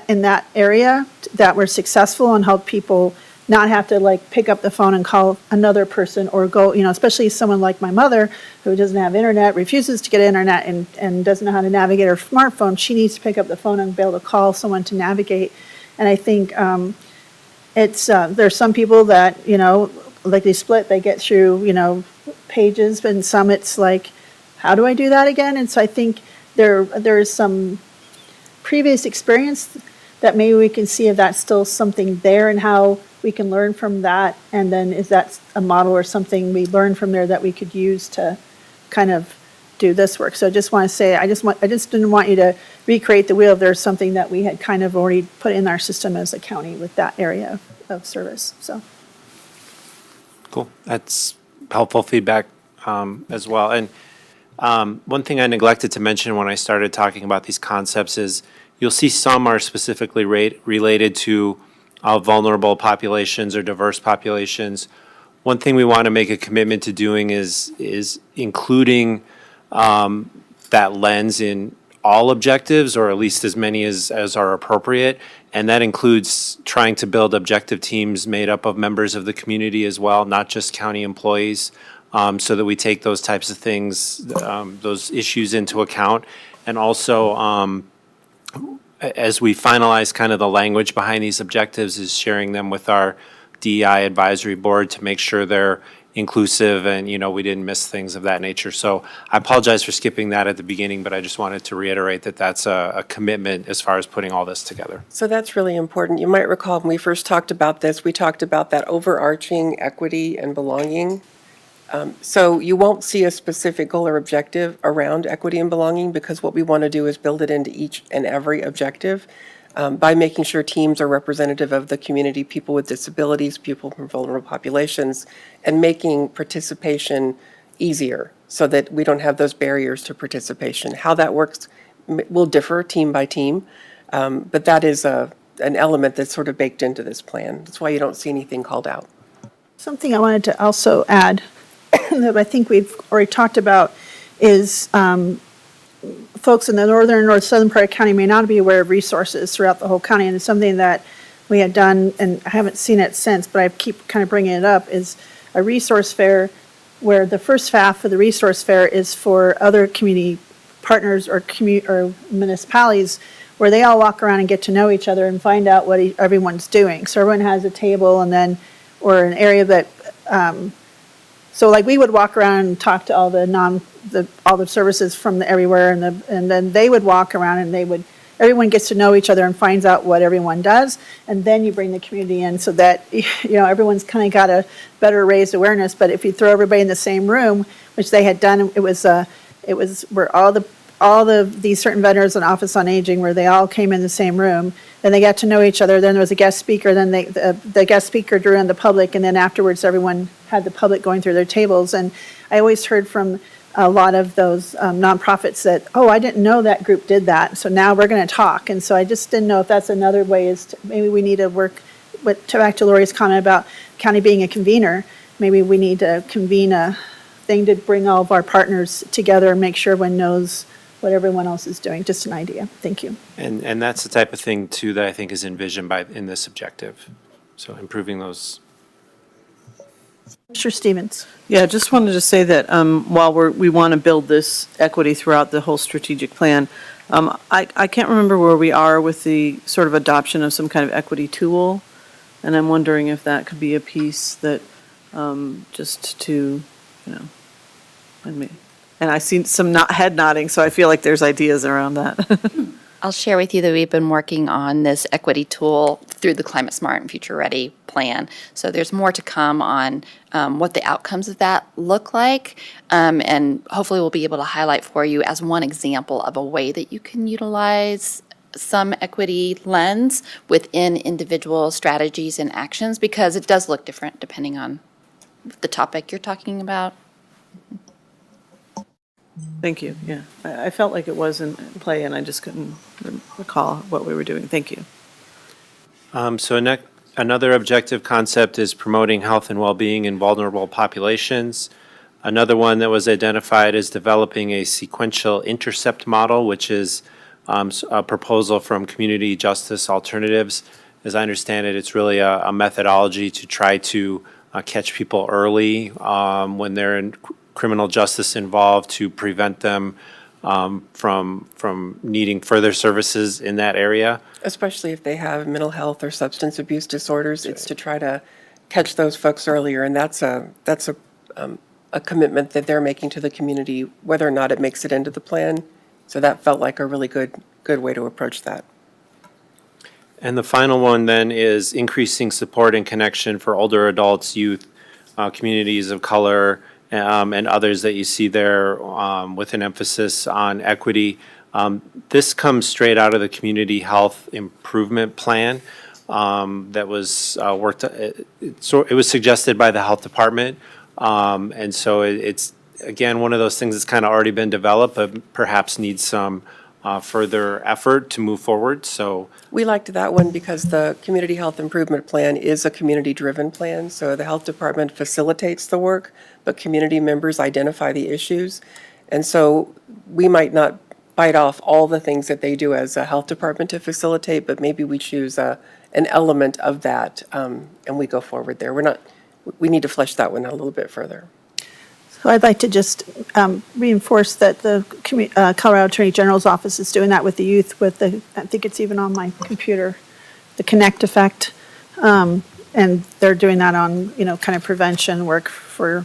in that area that were successful and helped people not have to like pick up the phone and call another person or go, especially someone like my mother who doesn't have internet, refuses to get internet and doesn't know how to navigate her smartphone. She needs to pick up the phone and be able to call someone to navigate. And I think there's some people that, like they split, they get through, pages, and some it's like, how do I do that again? And so I think there's some previous experience that maybe we can see if that's still something there and how we can learn from that. And then is that a model or something we learn from there that we could use to kind of do this work? So I just want to say, I just didn't want you to recreate the wheel if there's something that we had kind of already put in our system as a county with that area of service, so. Cool. That's helpful feedback as well. And one thing I neglected to mention when I started talking about these concepts is you'll see some are specifically related to vulnerable populations or diverse populations. One thing we want to make a commitment to doing is including that lens in all objectives, or at least as many as are appropriate. And that includes trying to build objective teams made up of members of the community as well, not just county employees, so that we take those types of things, those issues into account. And also, as we finalize kind of the language behind these objectives, is sharing them with our DEI advisory board to make sure they're inclusive and, we didn't miss things of that nature. So I apologize for skipping that at the beginning, but I just wanted to reiterate that that's a commitment as far as putting all this together. So that's really important. You might recall when we first talked about this, we talked about that overarching equity and belonging. So you won't see a specific goal or objective around equity and belonging, because what we want to do is build it into each and every objective by making sure teams are representative of the community, people with disabilities, people from vulnerable populations, and making participation easier so that we don't have those barriers to participation. How that works will differ team by team, but that is an element that's sort of baked into this plan. That's why you don't see anything called out. Something I wanted to also add that I think we've already talked about is folks in the northern or southern part of the county may not be aware of resources throughout the whole county. And it's something that we had done, and I haven't seen it since, but I keep kind of bringing it up, is a resource fair where the first half of the resource fair is for other community partners or municipalities, where they all walk around and get to know each other and find out what everyone's doing. So everyone has a table and then, or an area that, so like we would walk around and talk to all the services from everywhere, and then they would walk around and everyone gets to know each other and finds out what everyone does, and then you bring the community in so that everyone's kind of got a better raised awareness. But if you throw everybody in the same room, which they had done, it was where all these certain vendors and Office on Aging, where they all came in the same room, then they got to know each other, then there was a guest speaker, then the guest speaker drew on the public, and then afterwards everyone had the public going through their tables. And I always heard from a lot of those nonprofits that, I didn't know that group did that, so now we're going to talk. And so I just didn't know if that's another way, is maybe we need to work, back to Lori's comment about county being a convener, maybe we need to convene a thing to bring all of our partners together and make sure everyone knows what everyone else is doing. Just an idea. Thank you. And that's the type of thing too that I think is envisioned in this objective. So improving those. Mr. Stevens. Yeah, just wanted to say that while we want to build this equity throughout the whole strategic plan, I can't remember where we are with the sort of adoption of some kind of equity tool, and I'm wondering if that could be a piece that just to, and I see some head nodding, so I feel like there's ideas around that. I'll share with you that we've been working on this equity tool through the Climate Smart and Future Ready plan. So there's more to come on what the outcomes of that look like. And hopefully we'll be able to highlight for you as one example of a way that you can utilize some equity lens within individual strategies and actions, because it does look different depending on the topic you're talking about. Thank you, yeah. I felt like it was in play, and I just couldn't recall what we were doing. Thank you. So another objective concept is promoting health and well-being in vulnerable populations. Another one that was identified is developing a sequential intercept model, which is a proposal from Community Justice Alternatives. As I understand it, it's really a methodology to try to catch people early when they're in criminal justice involved, to prevent them from needing further services in that area. Especially if they have mental health or substance abuse disorders, it's to try to catch those folks earlier, and that's a commitment that they're making to the community, whether or not it makes it into the plan. So that felt like a really good way to approach that. And the final one then is increasing support and connection for older adults, youth, communities of color, and others that you see there, with an emphasis on equity. This comes straight out of the Community Health Improvement Plan that was worked. It was suggested by the Health Department, and so it's again one of those things that's kind of already been developed, but perhaps needs some further effort to move forward. So We liked that one because the Community Health Improvement Plan is a community-driven plan, so the Health Department facilitates the work, but community members identify the issues. And so we might not bite off all the things that they do as a health department to facilitate, but maybe we choose an element of that, and we go forward there. We need to flesh that one out a little bit further. So I'd like to just reinforce that the Colorado Attorney General's office is doing that with the youth, with the, I think it's even on my computer, the Connect Effect. And they're doing that on, kind of prevention work for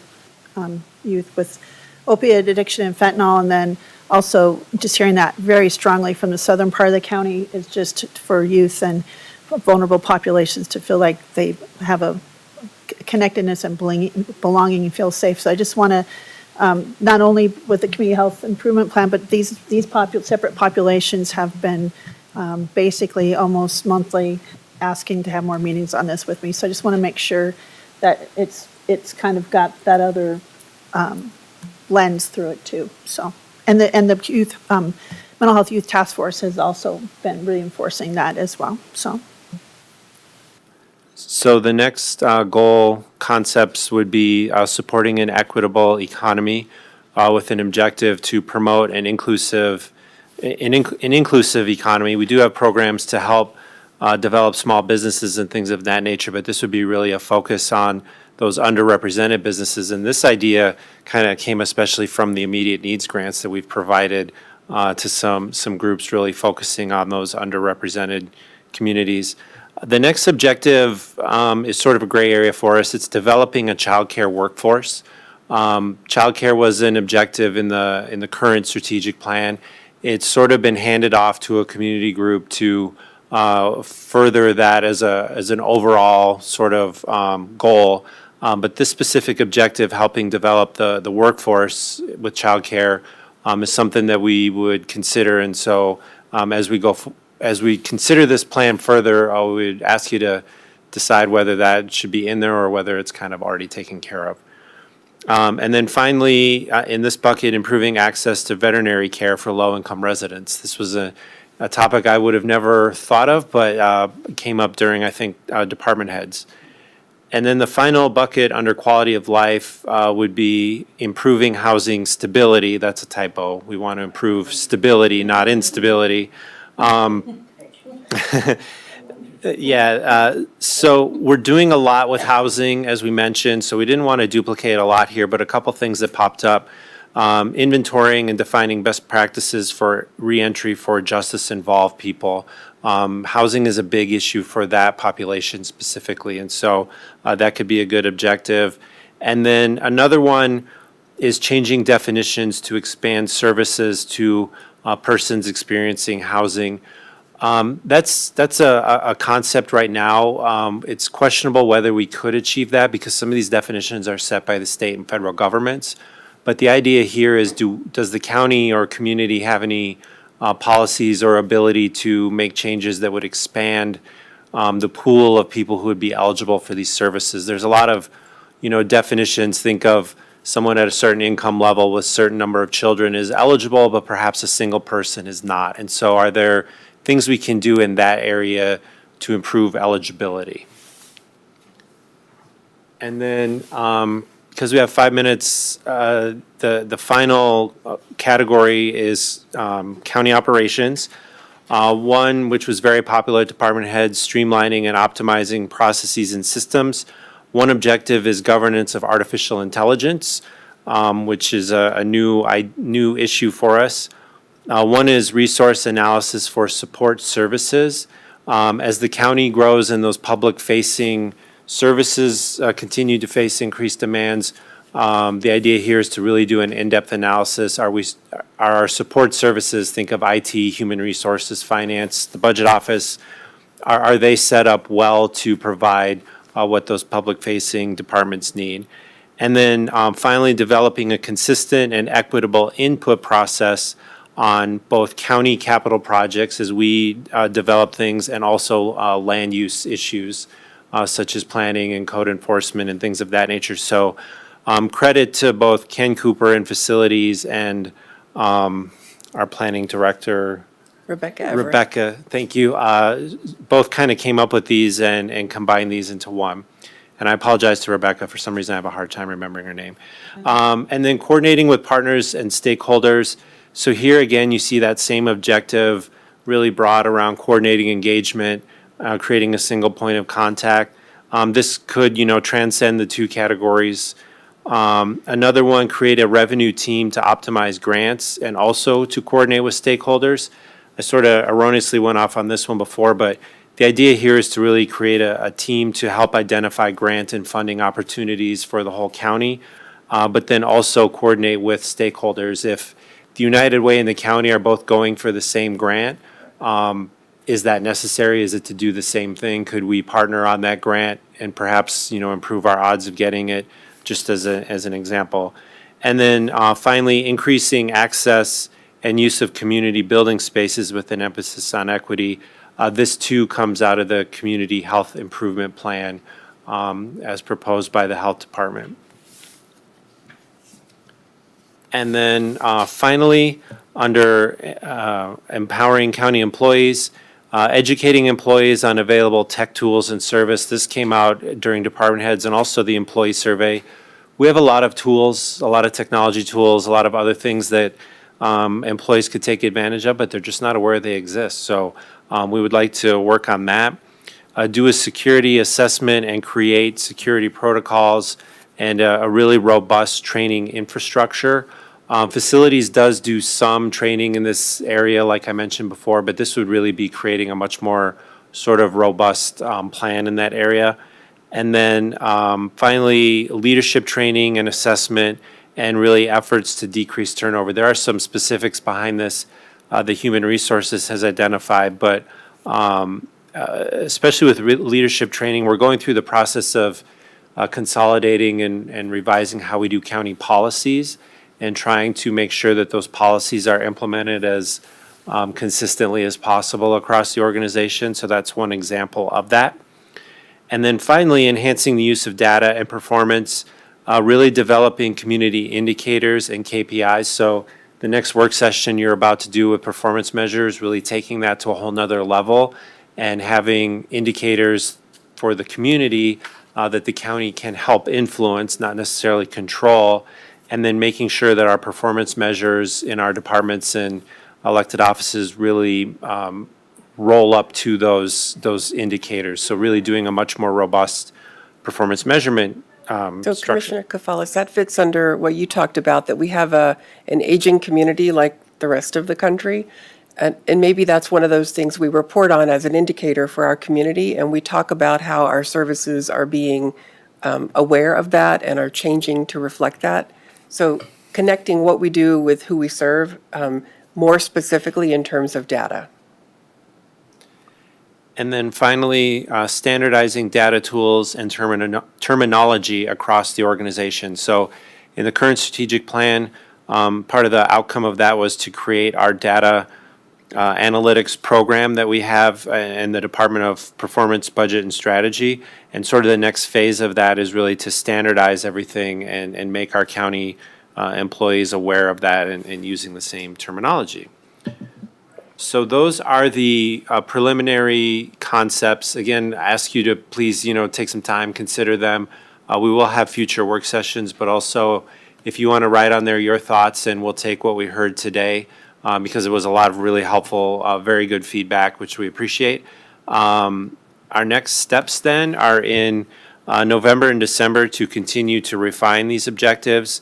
youth with opiate addiction and fentanyl. And then also just hearing that very strongly from the southern part of the county is just for youth and vulnerable populations to feel like they have a connectedness and belonging and feel safe. So I just want to, not only with the Community Health Improvement Plan, but these separate populations have been basically almost monthly asking to have more meetings on this with me. So I just want to make sure that it's kind of got that other lens through it too. So, and the youth, Mental Health Youth Task Force has also been reinforcing that as well, so. So the next goal concepts would be supporting an equitable economy with an objective to promote an inclusive economy. We do have programs to help develop small businesses and things of that nature, but this would be really a focus on those underrepresented businesses. And this idea kind of came especially from the immediate needs grants that we've provided to some groups really focusing on those underrepresented communities. The next objective is sort of a gray area for us. It's developing a childcare workforce. Childcare was an objective in the current strategic plan. It's sort of been handed off to a community group to further that as an overall sort of goal. But this specific objective, helping develop the workforce with childcare, is something that we would consider. And so as we consider this plan further, I would ask you to decide whether that should be in there or whether it's kind of already taken care of. And then finally, in this bucket, improving access to veterinary care for low-income residents. This was a topic I would have never thought of, but came up during, I think, department heads. And then the final bucket under quality of life would be improving housing stability. That's a typo. We want to improve stability, not instability. So we're doing a lot with housing, as we mentioned, so we didn't want to duplicate a lot here, but a couple things that popped up. Inventorying and defining best practices for reentry for justice-involved people. Housing is a big issue for that population specifically, and so that could be a good objective. And then another one is changing definitions to expand services to persons experiencing housing. That's a concept right now. It's questionable whether we could achieve that because some of these definitions are set by the state and federal governments. But the idea here is, does the county or community have any policies or ability to make changes that would expand the pool of people who would be eligible for these services? There's a lot of, definitions. Think of someone at a certain income level with a certain number of children is eligible, but perhaps a single person is not. And so are there things we can do in that area to improve eligibility? And then, because we have 5 minutes, the final category is county operations. One, which was very popular at department heads, streamlining and optimizing processes and systems. One objective is governance of artificial intelligence, which is a new issue for us. One is resource analysis for support services. As the county grows and those public-facing services continue to face increased demands, the idea here is to really do an in-depth analysis. Are our support services, think of IT, human resources, finance, the budget office, are they set up well to provide what those public-facing departments need? And then finally, developing a consistent and equitable input process on both county capital projects as we develop things, and also land use issues such as planning and code enforcement and things of that nature. So credit to both Ken Cooper in facilities and our planning director, Rebecca Everett. Rebecca, thank you. Both kind of came up with these and combined these into one. And I apologize to Rebecca, for some reason I have a hard time remembering her name. And then coordinating with partners and stakeholders. So here again, you see that same objective, really broad around coordinating engagement, creating a single point of contact. This could, transcend the two categories. Another one, create a revenue team to optimize grants and also to coordinate with stakeholders. I sort of erroneously went off on this one before, but the idea here is to really create a team to help identify grant and funding opportunities for the whole county, but then also coordinate with stakeholders. If the United Way and the county are both going for the same grant, is that necessary? Is it to do the same thing? Could we partner on that grant and perhaps, improve our odds of getting it, just as an example? And then finally, increasing access and use of community building spaces with an emphasis on equity. This too comes out of the Community Health Improvement Plan as proposed by the Health Department. And then finally, under empowering county employees, educating employees on available tech tools and service. This came out during department heads and also the employee survey. We have a lot of tools, a lot of technology tools, a lot of other things that employees could take advantage of, but they're just not aware they exist. So we would like to work on that. Do a security assessment and create security protocols and a really robust training infrastructure. Facilities does do some training in this area, like I mentioned before, but this would really be creating a much more sort of robust plan in that area. And then finally, leadership training and assessment and really efforts to decrease turnover. There are some specifics behind this the Human Resources has identified, but especially with leadership training, we're going through the process of consolidating and revising how we do county policies and trying to make sure that those policies are implemented as consistently as possible across the organization. So that's one example of that. And then finally, enhancing the use of data and performance, really developing community indicators and KPIs. So the next work session you're about to do with performance measures, really taking that to a whole nother level and having indicators for the community that the county can help influence, not necessarily control, and then making sure that our performance measures in our departments and elected offices really roll up to those indicators. So really doing a much more robust performance measurement So structure. Commissioner Kafalis, that fits under what you talked about, that we have an aging community like the rest of the country. And maybe that's one of those things we report on as an indicator for our community, and we talk about how our services are being aware of that and are changing to reflect that. So connecting what we do with who we serve, more specifically in terms of data. And then finally, standardizing data tools and terminology across the organization. So in the current strategic plan, part of the outcome of that was to create our data analytics program that we have in the Department of Performance, Budget, and Strategy. And sort of the next phase of that is really to standardize everything and make our county employees aware of that and using the same terminology. So those are the preliminary concepts. Again, I ask you to please, take some time, consider them. We will have future work sessions, but also if you want to write on there your thoughts, and we'll take what we heard today because it was a lot of really helpful, very good feedback, which we appreciate. Our next steps then are in November and December to continue to refine these objectives,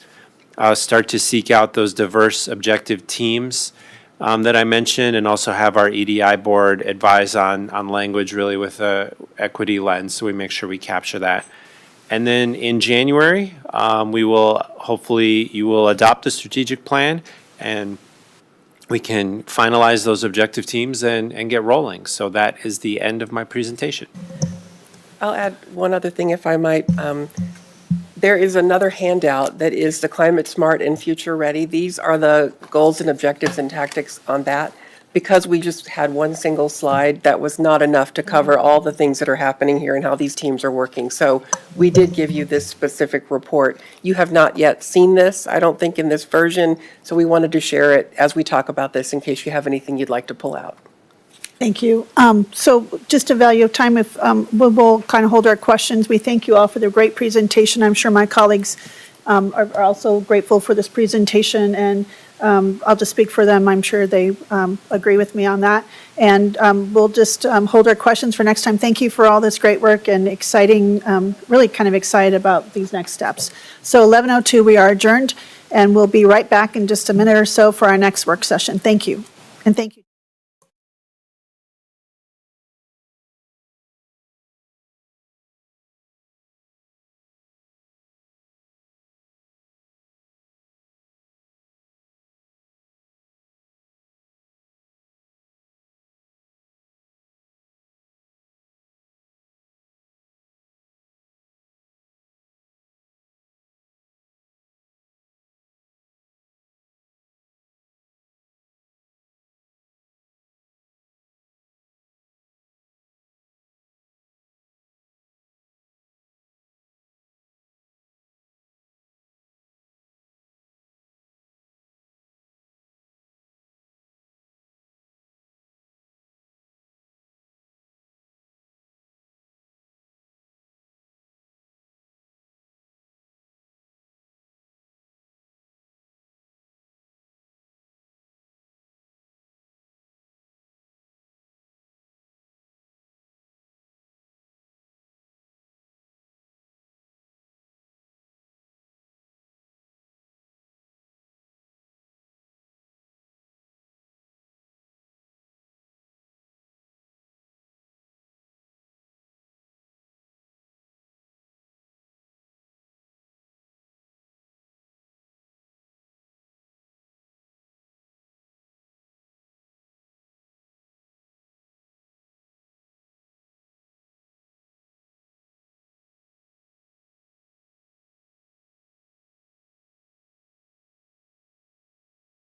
start to seek out those diverse objective teams that I mentioned, and also have our EDI board advise on language really with a equity lens, so we make sure we capture that. And then in January, you will adopt a strategic plan, and we can finalize those objective teams and get rolling. So that is the end of my presentation. I'll add one other thing if I might. There is another handout that is the Climate Smart and Future Ready. These are the goals and objectives and tactics on that. Because we just had one single slide, that was not enough to cover all the things that are happening here and how these teams are working. So we did give you this specific report. You have not yet seen this, I don't think, in this version, so we wanted to share it as we talk about this in case you have anything you'd like to pull out. Thank you. So just a value of time, if we will kind of hold our questions. We thank you all for the great presentation. I'm sure my colleagues are also grateful for this presentation, and I'll just speak for them. I'm sure they agree with me on that. And we'll just hold our questions for next time. Thank you for all this great work and exciting, really kind of excited about these next steps. So 11:02, we are adjourned, and we'll be right back in just a minute or so for our next work session. Thank you. And thank you.